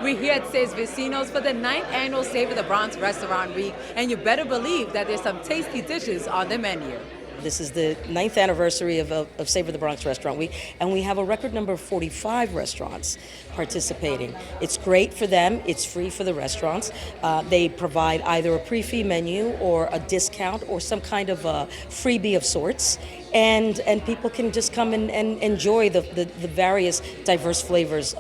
We're here at Seis Vecinos for the 9th annual Savor the Bronx Restaurant Week, and you better believe that there's some tasty dishes on the menu. This is the 9th anniversary of Savor the Bronx Restaurant Week, and we have a record number of 45 restaurants participating. It's great for them. It's free for the restaurants. They provide either a pre-fee menu or a discount or some kind of a freebie of sorts, and people can just come and enjoy the various diverse flavors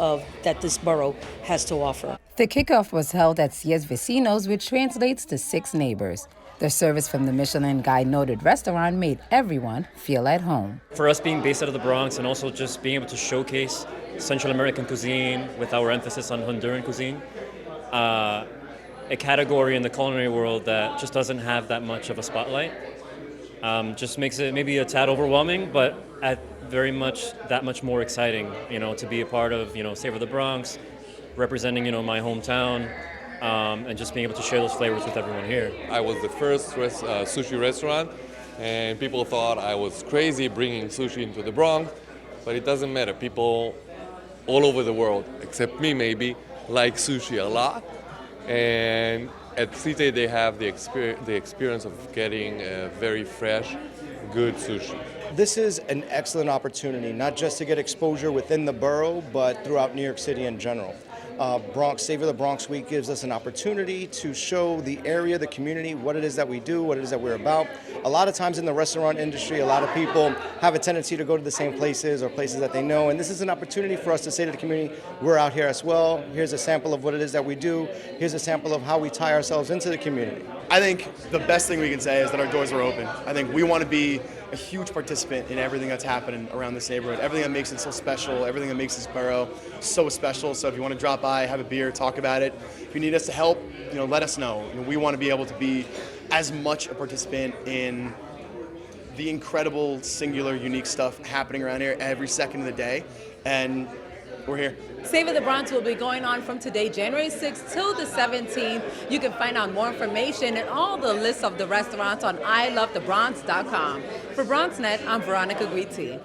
that this borough has to offer. The kickoff was held at Seis Vecinos, which translates to 6 neighbors. Their service from the Michelin Guide noted restaurant made everyone feel at home. For us being based out of the Bronx and also just being able to showcase Central American cuisine with our emphasis on Honduran cuisine, a category in the culinary world that just doesn't have that much of a spotlight, just makes it maybe a tad overwhelming, but very much that much more exciting, to be a part of, Savor the Bronx, representing, my hometown, and just being able to share those flavors with everyone here. I was the first sushi restaurant, and people thought I was crazy bringing sushi into the Bronx, but it doesn't matter. People all over the world, except me maybe, like sushi a lot, and at Cite they have the experience of getting very fresh, good sushi. This is an excellent opportunity, not just to get exposure within the borough, but throughout New York City in general. Savor the Bronx Week gives us an opportunity to show the area, the community, what it is that we do, what it is that we're about. A lot of times in the restaurant industry, a lot of people have a tendency to go to the same places or places that they know, and this is an opportunity for us to say to the community, we're out here as well. Here's a sample of what it is that we do. Here's a sample of how we tie ourselves into the community. I think the best thing we can say is that our doors are open. I think we want to be a huge participant in everything that's happening around this neighborhood, everything that makes it so special, everything that makes this borough so special. So if you want to drop by, have a beer, talk about it. If you need us to help, let us know. We want to be able to be as much a participant in the incredible, singular, unique stuff happening around here every second of the day, and we're here. Savor the Bronx will be going on from today, January 6th till the 17th. You can find out more information and all the lists of the restaurants on ilovethebronx.com. For BronxNet, I'm Veronica Güity.